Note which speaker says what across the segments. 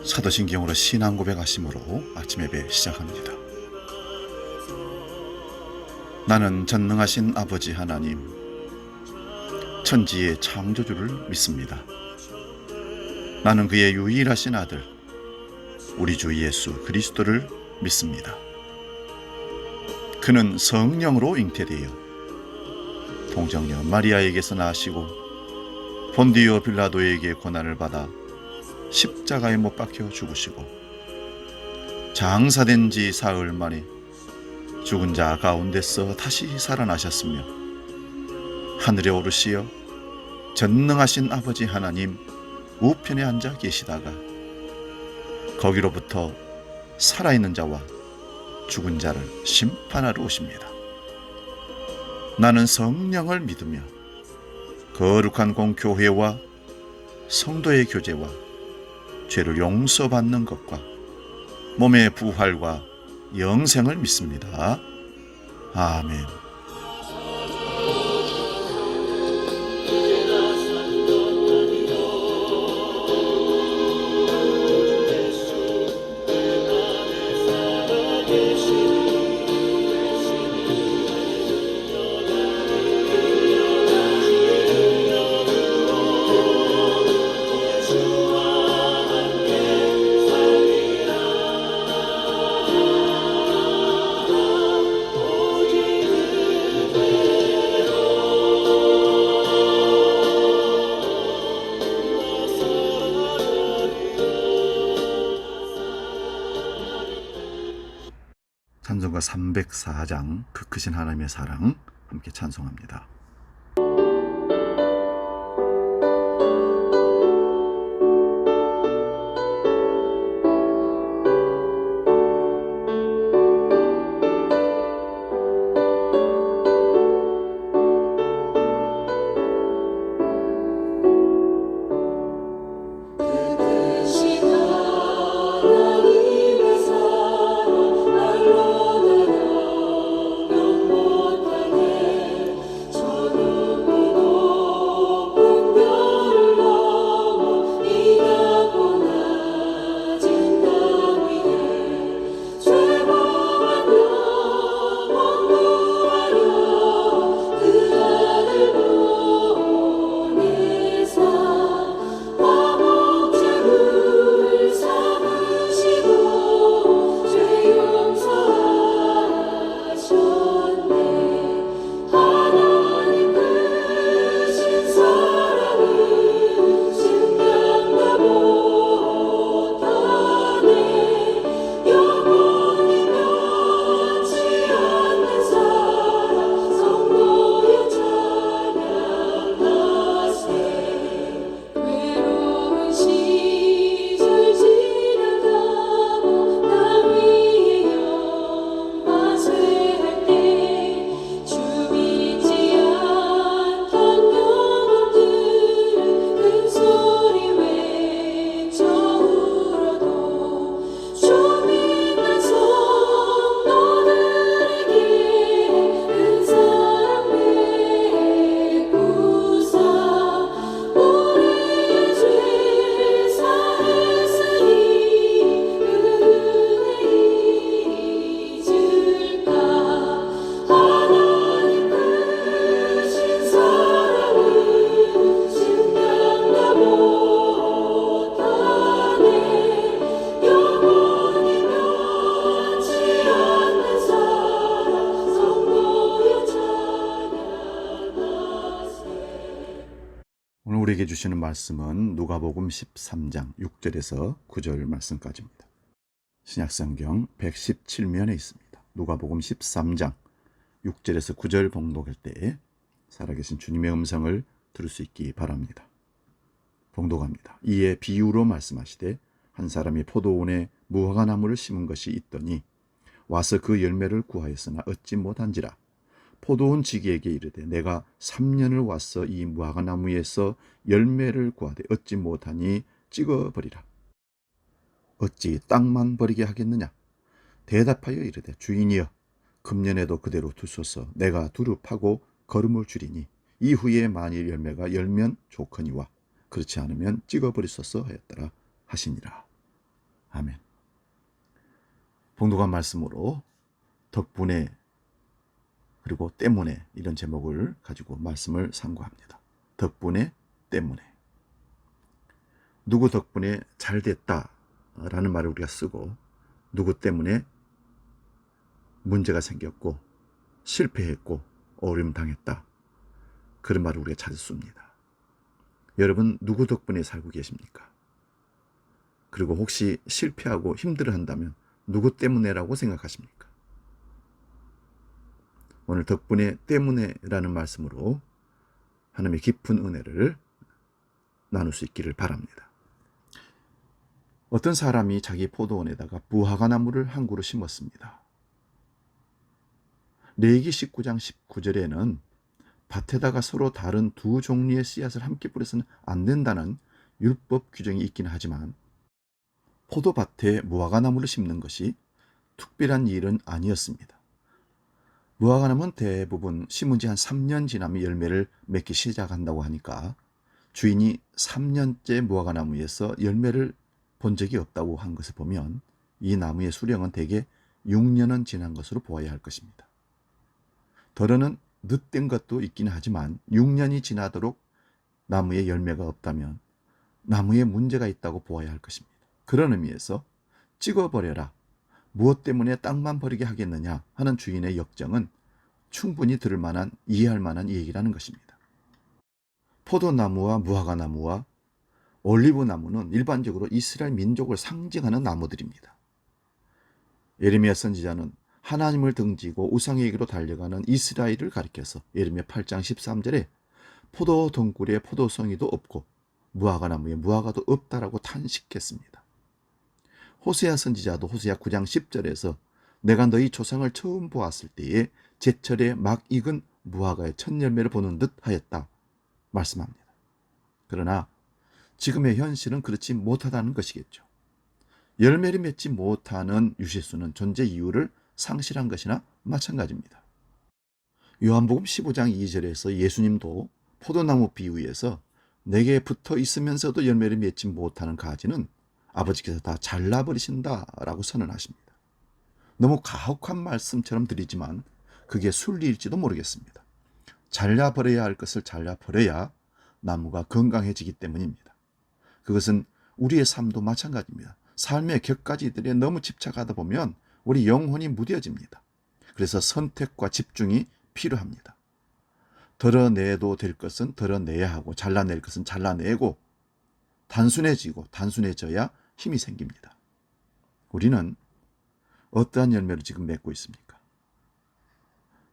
Speaker 1: 사도신경으로 신앙 고백하심으로 아침 예배 시작합니다. 나는 전능하신 아버지 하나님, 천지의 창조주를 믿습니다. 나는 그의 유일하신 아들, 우리 주 예수 그리스도를 믿습니다. 그는 성령으로 잉태되어 동정녀 마리아에게서 나시고 본디오 빌라도에게 고난을 받아 십자가에 못 박혀 죽으시고 장사된 지 사흘 만에 죽은 자 가운데서 다시 살아나셨으며 하늘에 오르시어 전능하신 아버지 하나님 우편에 앉아 계시다가 거기로부터 살아있는 자와 죽은 자를 심판하러 오십니다. 나는 성령을 믿으며 거룩한 공교회와 성도의 교제와 죄를 용서받는 것과 몸의 부활과 영생을 믿습니다. 아멘. 찬송가 304장 그 크신 하나님의 사랑 함께 찬송합니다. 오늘 우리에게 주시는 말씀은 누가복음 13장 6절에서 9절 말씀까지입니다. 신약성경 117면에 있습니다. 누가복음 13장 6절에서 9절 봉독할 때 살아계신 주님의 음성을 들을 수 있기 바랍니다. 봉독합니다. 이에 비유로 말씀하시되 한 사람이 포도원에 무화과 나무를 심은 것이 있더니 와서 그 열매를 구하였으나 얻지 못한지라. 포도원 지기에게 이르되 내가 3년을 와서 이 무화과 나무에서 열매를 구하되 얻지 못하니 찍어버리라. 어찌 땅만 버리게 하겠느냐? 대답하여 이르되 주인이여 금년에도 그대로 두소서. 내가 두루 파고 거름을 줄이니 이후에 만일 열매가 열면 좋거니와 그렇지 않으면 찍어버리소서 하였더라 하시니라. 아멘. 봉독한 말씀으로 덕분에 그리고 때문에 이런 제목을 가지고 말씀을 상고합니다. 덕분에 때문에. 누구 덕분에 잘 됐다라는 말을 우리가 쓰고 누구 때문에 문제가 생겼고 실패했고 어려움 당했다. 그런 말을 우리가 자주 씁니다. 여러분 누구 덕분에 살고 계십니까? 그리고 혹시 실패하고 힘들어한다면 누구 때문에라고 생각하십니까? 오늘 덕분에 때문에라는 말씀으로 하나님의 깊은 은혜를 나눌 수 있기를 바랍니다. 어떤 사람이 자기 포도원에다가 무화과나무를 한 그루 심었습니다. 레위기 19장 19절에는 밭에다가 서로 다른 두 종류의 씨앗을 함께 뿌려서는 안 된다는 율법 규정이 있긴 하지만 포도밭에 무화과나무를 심는 것이 특별한 일은 아니었습니다. 무화과나무는 대부분 심은 지 한 3년 지나면 열매를 맺기 시작한다고 하니까 주인이 3년째 무화과나무에서 열매를 본 적이 없다고 한 것을 보면 이 나무의 수령은 대개 6년은 지난 것으로 보아야 할 것입니다. 더러는 늦된 것도 있긴 하지만 6년이 지나도록 나무에 열매가 없다면 나무에 문제가 있다고 보아야 할 것입니다. 그런 의미에서 찍어버려라. 무엇 때문에 땅만 버리게 하겠느냐 하는 주인의 역정은 충분히 들을 만한, 이해할 만한 얘기라는 것입니다. 포도나무와 무화과나무와 올리브나무는 일반적으로 이스라엘 민족을 상징하는 나무들입니다. 예레미야 선지자는 하나님을 등지고 우상에게로 달려가는 이스라엘을 가리켜서 예레미야 8장 13절에 포도 덩굴에 포도송이도 없고 무화과나무에 무화과도 없다라고 탄식했습니다. 호세아 선지자도 호세아 9장 10절에서 내가 너희 조상을 처음 보았을 때에 제철에 막 익은 무화과의 첫 열매를 보는 듯 하였다 말씀합니다. 그러나 지금의 현실은 그렇지 못하다는 것이겠죠. 열매를 맺지 못하는 유실수는 존재 이유를 상실한 것이나 마찬가지입니다. 요한복음 15장 2절에서 예수님도 포도나무 비유에서 내게 붙어 있으면서도 열매를 맺지 못하는 가지는 아버지께서 다 잘라버리신다라고 선언하십니다. 너무 가혹한 말씀처럼 들리지만 그게 순리일지도 모르겠습니다. 잘라버려야 할 것을 잘라버려야 나무가 건강해지기 때문입니다. 그것은 우리의 삶도 마찬가지입니다. 삶의 격가지들에 너무 집착하다 보면 우리 영혼이 무뎌집니다. 그래서 선택과 집중이 필요합니다. 덜어내도 될 것은 덜어내야 하고 잘라낼 것은 잘라내고 단순해져야 힘이 생깁니다. 우리는 어떠한 열매를 지금 맺고 있습니까?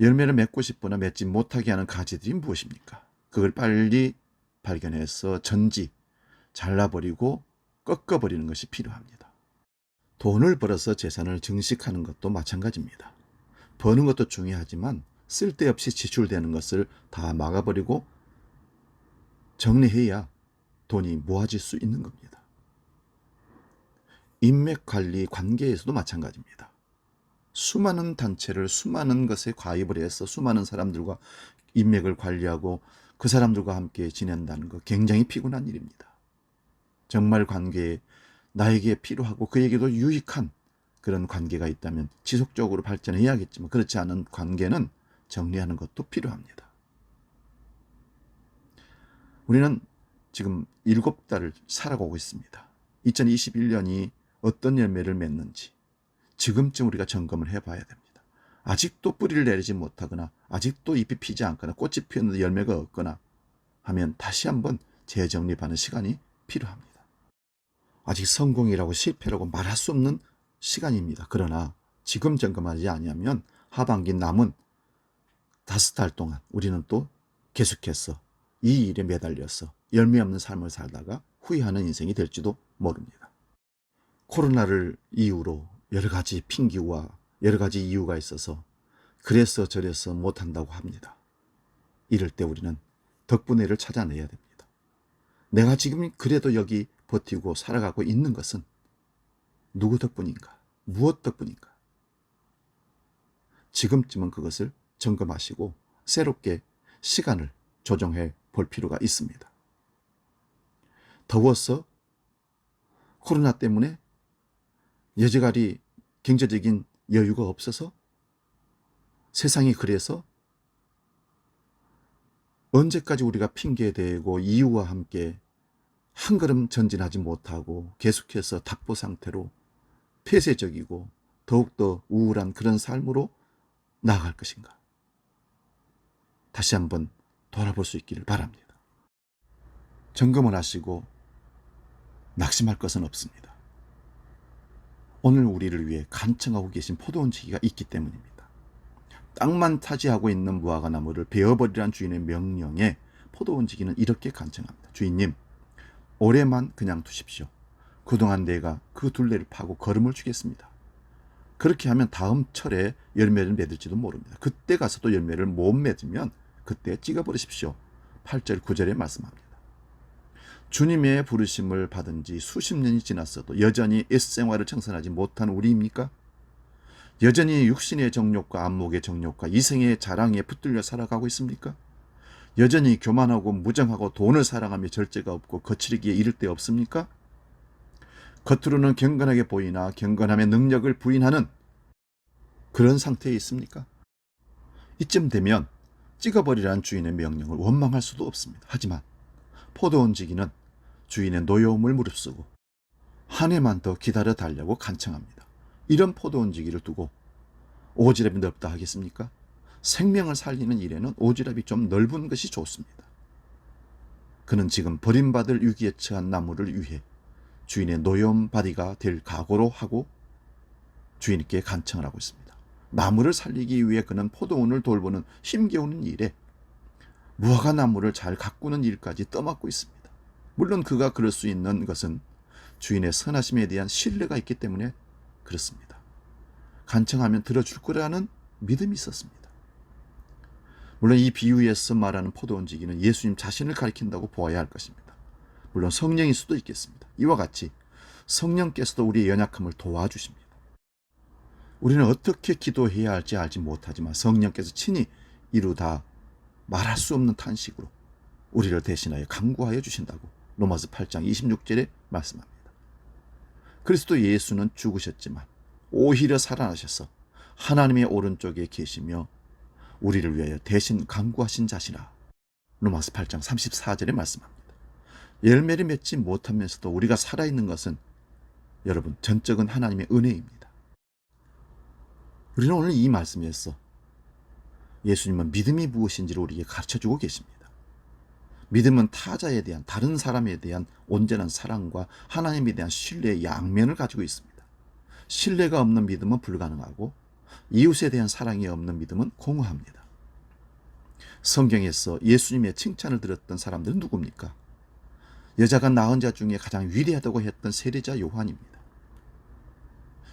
Speaker 1: 열매를 맺고 싶으나 맺지 못하게 하는 가지들이 무엇입니까? 그걸 빨리 발견해서 잘라버리고 꺾어버리는 것이 필요합니다. 돈을 벌어서 재산을 증식하는 것도 마찬가지입니다. 버는 것도 중요하지만 쓸데없이 지출되는 것을 다 막아버리고 정리해야 돈이 모아질 수 있는 겁니다. 인맥관리 관계에서도 마찬가지입니다. 수많은 단체를 수많은 것에 가입을 해서 수많은 사람들과 인맥을 관리하고 그 사람들과 함께 지낸다는 것 굉장히 피곤한 일입니다. 정말 관계에 나에게 필요하고 그에게도 유익한 그런 관계가 있다면 지속적으로 발전해야겠지만 그렇지 않은 관계는 정리하는 것도 필요합니다. 우리는 지금 7달을 살아가고 있습니다. 2021년이 어떤 열매를 맺는지 지금쯤 우리가 점검을 해봐야 됩니다. 아직도 뿌리를 내리지 못하거나 아직도 잎이 피지 않거나 꽃이 피었는데 열매가 없거나 하면 다시 한번 재정립하는 시간이 필요합니다. 아직 성공이라고 실패라고 말할 수 없는 시간입니다. 그러나 지금 점검하지 아니하면 하반기 남은 5달 동안 우리는 또 계속해서 이 일에 매달려서 열매 없는 삶을 살다가 후회하는 인생이 될지도 모릅니다. 코로나를 이유로 여러 가지 핑계와 여러 가지 이유가 있어서 그래서 저래서 못한다고 합니다. 이럴 때 우리는 덕분에를 찾아내야 됩니다. 내가 지금 그래도 여기 버티고 살아가고 있는 것은 누구 덕분인가? 무엇 덕분인가? 지금쯤은 그것을 점검하시고 새롭게 시간을 조정해 볼 필요가 있습니다. 더워서 코로나 때문에 여지가리 경제적인 여유가 없어서? 세상이 그래서? 언제까지 우리가 핑계대고 이유와 함께 한 걸음 전진하지 못하고 계속해서 답보 상태로 폐쇄적이고 더욱더 우울한 그런 삶으로 나아갈 것인가? 다시 한번 돌아볼 수 있기를 바랍니다. 점검을 하시고 낙심할 것은 없습니다. 오늘 우리를 위해 간청하고 계신 포도원지기가 있기 때문입니다. 땅만 차지하고 있는 무화과나무를 베어버리란 주인의 명령에 포도원지기는 이렇게 간청합니다. 주인님, 올해만 그냥 두십시오. 그동안 내가 그 둘레를 파고 걸음을 주겠습니다. 그렇게 하면 다음 철에 열매를 맺을지도 모릅니다. 그때 가서 또 열매를 못 맺으면 그때 찍어버리십시오. 8절 9절에 말씀합니다. 주님의 부르심을 받은 지 수십 년이 지났어도 여전히 옛생활을 청산하지 못한 우리입니까? 여전히 육신의 정욕과 안목의 정욕과 이생의 자랑에 붙들려 살아가고 있습니까? 여전히 교만하고 무정하고 돈을 사랑하며 절제가 없고 거칠기에 이를 데 없습니까? 겉으로는 경건하게 보이나 경건함의 능력을 부인하는 그런 상태에 있습니까? 이쯤 되면 찍어버리라는 주인의 명령을 원망할 수도 없습니다. 하지만 포도원지기는 주인의 노여움을 무릅쓰고 한 해만 더 기다려 달라고 간청합니다. 이런 포도원지기를 두고 오지랖이 넓다 하겠습니까? 생명을 살리는 일에는 오지랖이 좀 넓은 것이 좋습니다. 그는 지금 버림받을 위기에 처한 나무를 위해 주인의 노염바디가 될 각오로 하고 주인께 간청을 하고 있습니다. 나무를 살리기 위해 그는 포도원을 돌보는 힘겨우는 일에 무화과 나무를 잘 가꾸는 일까지 떠맡고 있습니다. 물론 그가 그럴 수 있는 것은 주인의 선하심에 대한 신뢰가 있기 때문에 그렇습니다. 간청하면 들어줄 거라는 믿음이 있었습니다. 물론 이 비유에서 말하는 포도원지기는 예수님 자신을 가리킨다고 보아야 할 것입니다. 물론 성령일 수도 있겠습니다. 이와 같이 성령께서도 우리의 연약함을 도와주십니다. 우리는 어떻게 기도해야 할지 알지 못하지만 성령께서 친히 이루다 말할 수 없는 탄식으로 우리를 대신하여 간구하여 주신다고 로마서 8장 26절에 말씀합니다. 그리스도 예수는 죽으셨지만 오히려 살아나셔서 하나님의 오른쪽에 계시며 우리를 위하여 대신 간구하신 자시라. 로마서 8장 34절에 말씀합니다. 열매를 맺지 못하면서도 우리가 살아있는 것은 여러분 전적은 하나님의 은혜입니다. 우리는 오늘 이 말씀에서 예수님은 믿음이 무엇인지를 우리에게 가르쳐주고 계십니다. 믿음은 타자에 대한, 다른 사람에 대한 온전한 사랑과 하나님에 대한 신뢰의 양면을 가지고 있습니다. 신뢰가 없는 믿음은 불가능하고 이웃에 대한 사랑이 없는 믿음은 공허합니다. 성경에서 예수님의 칭찬을 들었던 사람들은 누굽니까? 여자가 낳은 자 중에 가장 위대하다고 했던 세례자 요한입니다.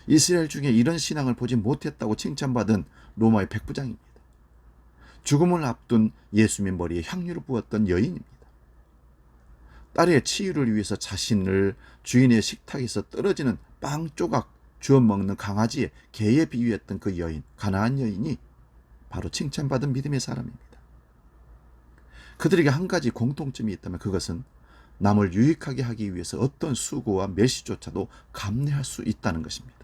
Speaker 1: 이스라엘 중에 이런 신앙을 보지 못했다고 칭찬받은 로마의 백부장입니다. 죽음을 앞둔 예수님의 머리에 향유를 부었던 여인입니다. 딸의 치유를 위해서 자신을 주인의 식탁에서 떨어지는 빵 조각 주워 먹는 강아지의 개에 비유했던 그 여인, 가나안 여인이 바로 칭찬받은 믿음의 사람입니다. 그들에게 한 가지 공통점이 있다면 그것은 남을 유익하게 하기 위해서 어떤 수고와 멸시조차도 감내할 수 있다는 것입니다.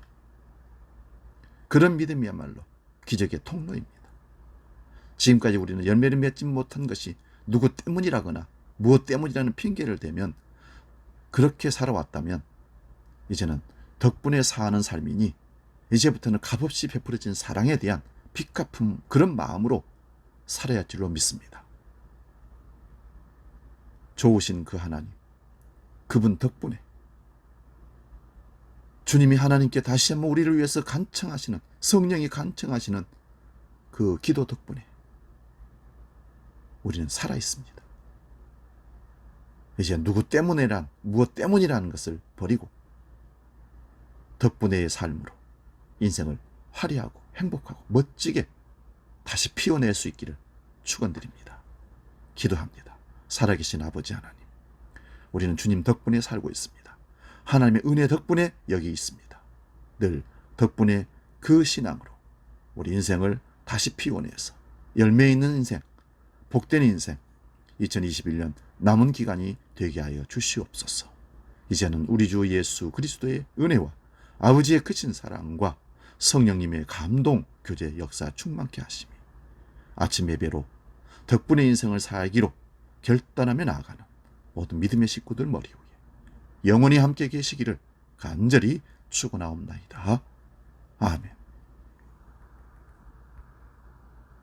Speaker 1: 그런 믿음이야말로 기적의 통로입니다. 지금까지 우리는 열매를 맺지 못한 것이 누구 때문이라거나 무엇 때문이라는 핑계를 대면 그렇게 살아왔다면 이제는 덕분에 사는 삶이니 이제부터는 값없이 베풀어진 사랑에 대한 빚 갚음 그런 마음으로 살아야 할 줄로 믿습니다. 좋으신 그 하나님, 그분 덕분에 주님이 하나님께 다시 한번 우리를 위해서 간청하시는, 성령이 간청하시는 그 기도 덕분에 우리는 살아있습니다. 이제 누구 때문에란, 무엇 때문이라는 것을 버리고 덕분에의 삶으로 인생을 화려하고 행복하고 멋지게 다시 피워낼 수 있기를 축원드립니다. 기도합니다. 살아계신 아버지 하나님, 우리는 주님 덕분에 살고 있습니다. 하나님의 은혜 덕분에 여기 있습니다. 늘 덕분에 그 신앙으로 우리 인생을 다시 피워내서 열매 있는 인생, 복된 인생 2021년 남은 기간이 되게 하여 주시옵소서. 이제는 우리 주 예수 그리스도의 은혜와 아버지의 크신 사랑과 성령님의 감동, 교제 역사 충만케 하시며 아침 예배로 덕분에 인생을 살기로 결단하며 나아가는 모든 믿음의 식구들 머리 위에 영원히 함께 계시기를 간절히 축원하옵나이다. 아멘.